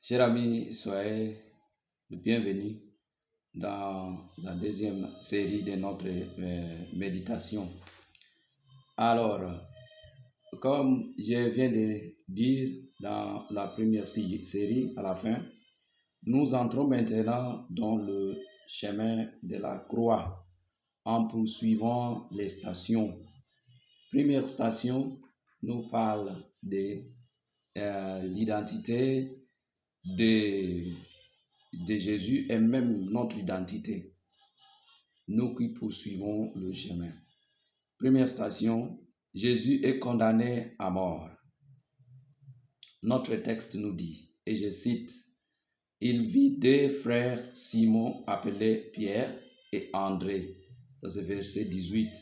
Chers amis, soyez le bienvenu dans la deuxième série de notre méditation. Alors, comme je viens de dire dans la première série, à la fin, nous entrons maintenant dans le chemin de la croix en poursuivant les stations. Première station nous parle de l'identité de Jésus et même notre identité, nous qui poursuivons le chemin. Première station, Jésus est condamné à mort. Notre texte nous dit, et je cite, « Il vit deux frères Simon appelés Pierre et André ». Ça c'est verset 18.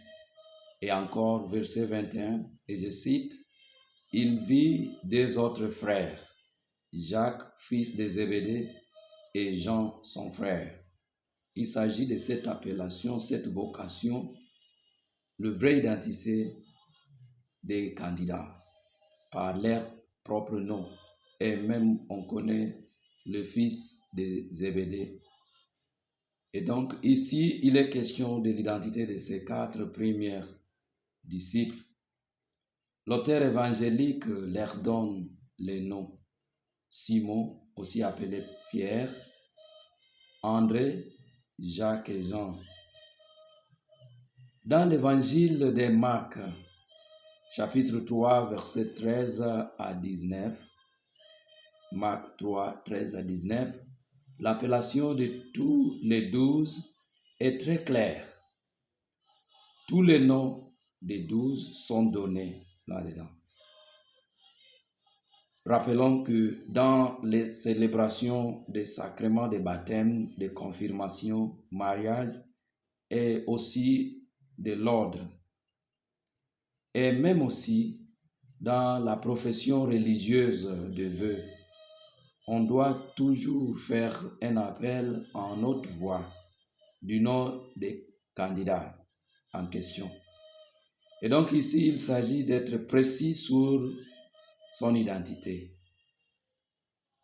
Et encore verset 21, et je cite, « Il vit deux autres frères, Jacques, fils de Zébédée, et Jean, son frère ». Il s'agit de cette appellation, cette vocation, la vraie identité des candidats, par leur propre nom. Et même on connaît le fils de Zébédée. Et donc ici, il est question de l'identité de ces quatre premiers disciples. L'auteur évangélique leur donne les noms. Simon, aussi appelé Pierre, André, Jacques et Jean. Dans l'évangile de Marc, chapitre 3, versets 13 à 19, Marc 3, 13 à 19, l'appellation de tous les 12 est très claire. Tous les noms des 12 sont donnés là-dedans. Rappelons que dans les célébrations des sacrements de baptême, de confirmation, mariage et aussi de l'ordre, et même aussi dans la profession religieuse de vœux, on doit toujours faire un appel en haute voix du nom des candidats en question. Et donc ici, il s'agit d'être précis sur son identité.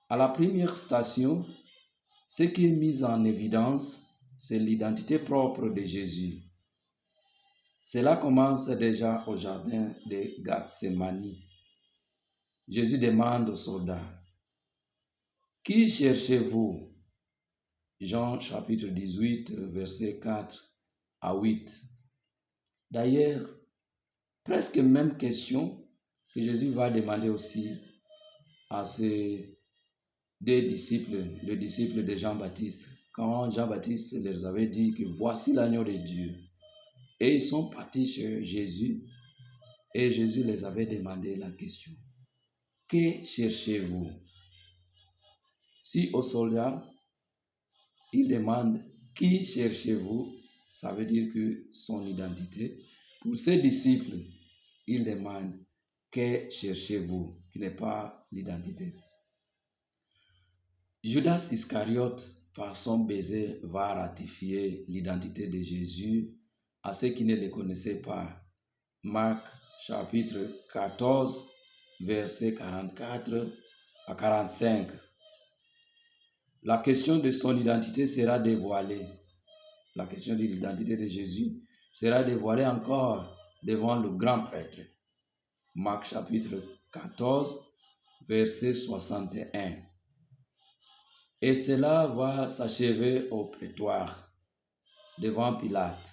À la première station, ce qui est mis en évidence, c'est l'identité propre de Jésus. Cela commence déjà au jardin de Gethsémani. Jésus demande aux soldats, « Qui cherchez-vous » Jean chapitre 18, versets 4 à 8. D'ailleurs, presque même question que Jésus va demander aussi à ces deux disciples, le disciple de Jean-Baptiste, quand Jean-Baptiste leur avait dit que voici l'agneau de Dieu. Et ils sont partis chez Jésus et Jésus les avait demandé la question. Que cherchez-vous? Si aux soldats, il demande qui cherchez-vous, ça veut dire que son identité. Pour ses disciples, il demande que cherchez-vous, qui n'est pas l'identité. Judas Iscariote, par son baiser, va ratifier l'identité de Jésus à ceux qui ne le connaissaient pas. Marc chapitre 14, versets 44 à 45. La question de son identité sera dévoilée. La question de l'identité de Jésus sera dévoilée encore devant le grand prêtre. Marc chapitre 14, verset 61. Et cela va s'achever au prétoire, devant Pilate,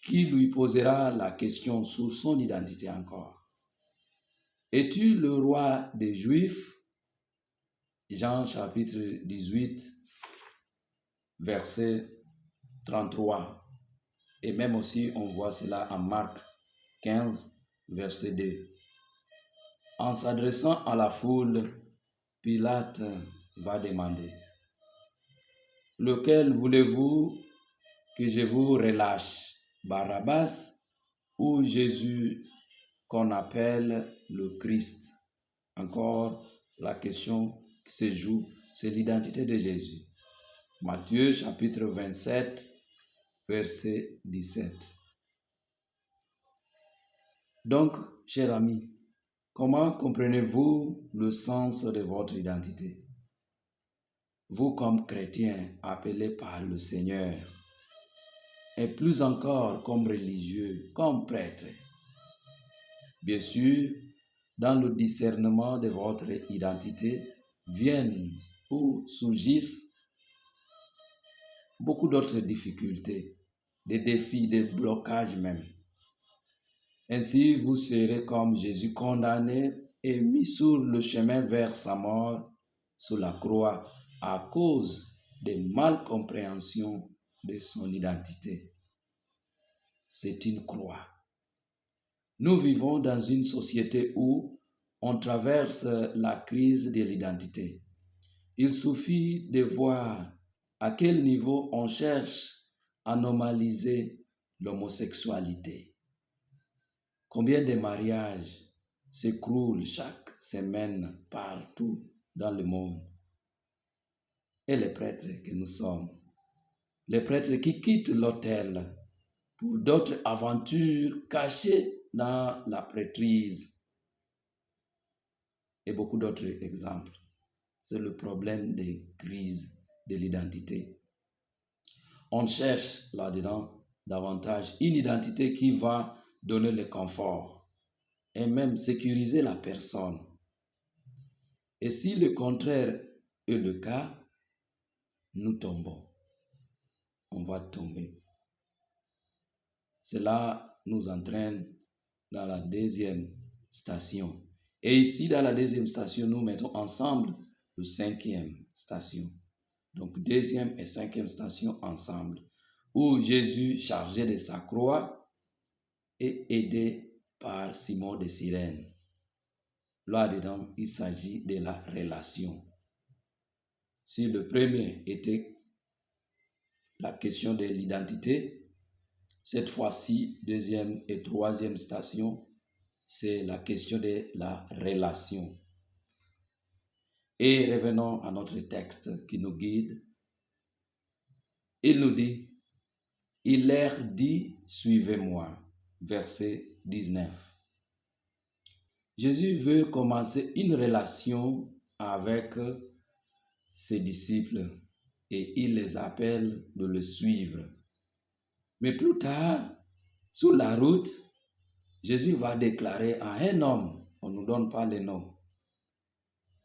qui lui posera la question sur son identité encore. Es-tu le roi des Juifs? Jean chapitre 18, verset 33. Et même aussi, on voit cela en Marc 15, verset 2. En s'adressant à la foule, Pilate va demander, « Lequel voulez-vous que je vous relâche, Barabbas ou Jésus qu'on appelle le Christ ?» Encore, la question qui se joue, c'est l'identité de Jésus. Matthieu chapitre 27, verset 17. Donc, chers amis, Comment comprenez-vous le sens de votre identité? Vous comme chrétien appelé par le Seigneur, et plus encore comme religieux, comme prêtre. Bien sûr, dans le discernement de votre identité viennent ou surgissent beaucoup d'autres difficultés, des défis, des blocages même. Ainsi, vous serez comme Jésus condamné et mis sur le chemin vers sa mort sur la croix à cause des malcompréhensions de son identité. C'est une croix. Nous vivons dans une société où on traverse la crise de l'identité. Il suffit de voir à quel niveau on cherche à normaliser l'homosexualité. Combien de mariages s'écroulent chaque semaine partout dans le monde. Et les prêtres que nous sommes, les prêtres qui quittent l'autel pour d'autres aventures cachées dans la prêtrise et beaucoup d'autres exemples. C'est le problème des crises de l'identité. On cherche là-dedans davantage une identité qui va donner le confort et même sécuriser la personne. Et si le contraire est le cas, nous tombons. On va tomber. Cela nous entraîne dans la deuxième station. Et ici, dans la deuxième station, nous mettons ensemble le cinquième station. Donc, deuxième et cinquième station ensemble, où Jésus, chargé de sa croix, est aidé par Simon de Cyrène. Là-dedans, il s'agit de la relation. Si le premier était la question de l'identité, cette fois-ci, deuxième et troisième station, c'est la question de la relation. Et revenons à notre texte qui nous guide. Il nous dit, il leur dit, suivez-moi. Verset 19. Jésus veut commencer une relation avec ses disciples et il les appelle de le suivre. Mais plus tard, sur la route, Jésus va déclarer à un homme, on ne nous donne pas le nom,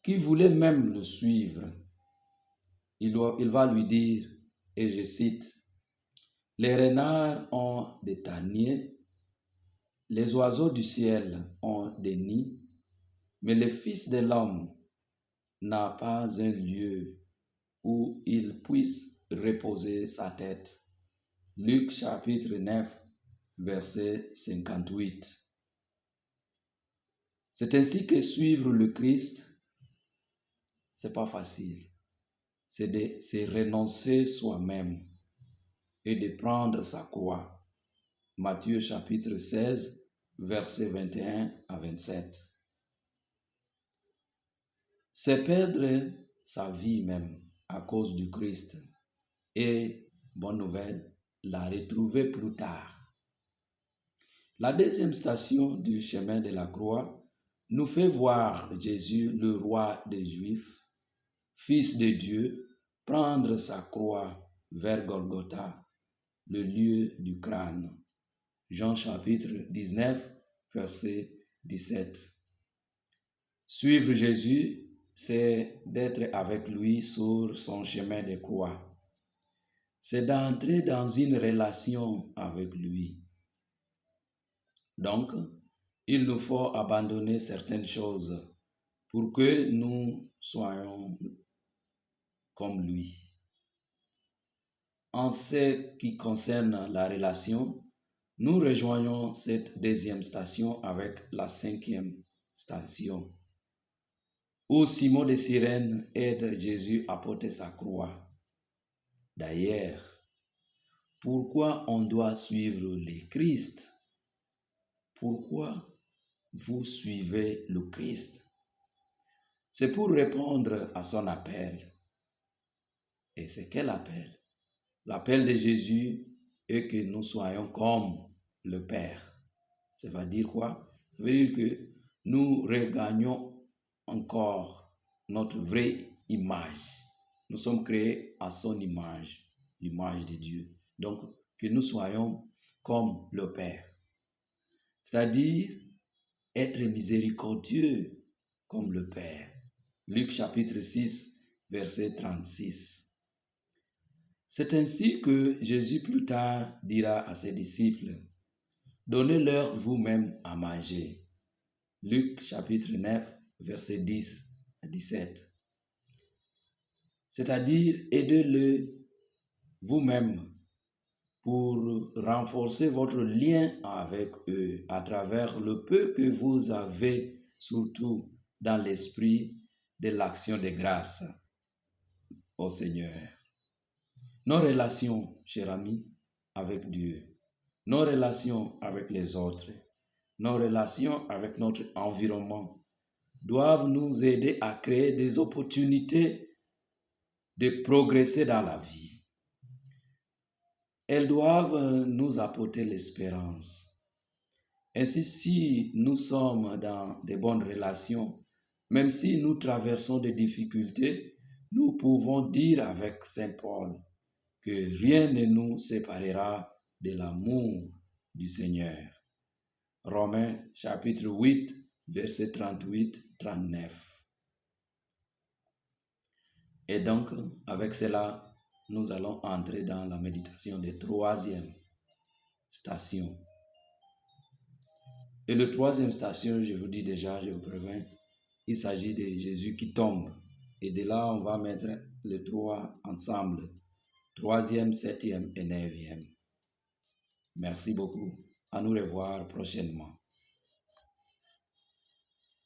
qui voulait même le suivre. Il va lui dire, et je cite, « Les renards ont des taniers, les oiseaux du ciel ont des nids, mais le Fils de l'homme n'a pas un lieu où il puisse reposer sa tête. » Luc chapitre 9, verset 58. C'est ainsi que suivre le Christ, c'est pas facile. C'est de renoncer soi-même et de prendre sa croix. Matthieu chapitre 16, verset 21 à 27. C'est perdre sa vie même à cause du Christ et, bonne nouvelle, la retrouver plus tard. La deuxième station du chemin de la croix nous fait voir Jésus, le roi des Juifs, Fils de Dieu, prendre sa croix vers Golgotha, le lieu du crâne. Jean chapitre 19, verset 17. Suivre Jésus, c'est d'être avec lui sur son chemin de croix. C'est d'entrer dans une relation avec lui. Donc, il nous faut abandonner certaines choses pour que nous soyons comme lui. En ce qui concerne la relation, nous rejoignons cette deuxième station avec la cinquième station, où Simon de Cyrène aide Jésus à porter sa croix. D'ailleurs, pourquoi on doit suivre le Christ? Pourquoi vous suivez le Christ? C'est pour répondre à son appel. Et c'est quel appel? L'appel de Jésus est que nous soyons comme le Père. Ça veut dire quoi? Ça veut dire que nous regagnons encore notre vraie image. Nous sommes créés à son image, l'image de Dieu. Donc, que nous soyons comme le Père, c'est-à-dire être miséricordieux comme le Père. Luc chapitre 6, verset 36. C'est ainsi que Jésus plus tard dira à ses disciples, « Donnez-leur vous-même à manger. » Luc chapitre 9, verset 10 à 17. C'est-à-dire, aidez-le vous-même pour renforcer votre lien avec eux à travers le peu que vous avez, surtout dans l'esprit de l'action de grâce au Seigneur. Nos relations, chers amis, avec Dieu, nos relations avec les autres, nos relations avec notre environnement doivent nous aider à créer des opportunités de progresser dans la vie. Elles doivent nous apporter l'espérance. Ainsi, si nous sommes dans de bonnes relations, même si nous traversons des difficultés, nous pouvons dire avec Saint Paul que rien ne nous séparera de l'amour du Seigneur. Romains chapitre 8, verset 38-39. Et donc, avec cela, nous allons entrer dans la méditation de troisième station. Et le troisième station, je vous dis déjà, je vous préviens, il s'agit de Jésus qui tombe. Et de là, on va mettre les trois ensemble. Troisième, septième et neuvième. Merci beaucoup. À nous revoir prochainement.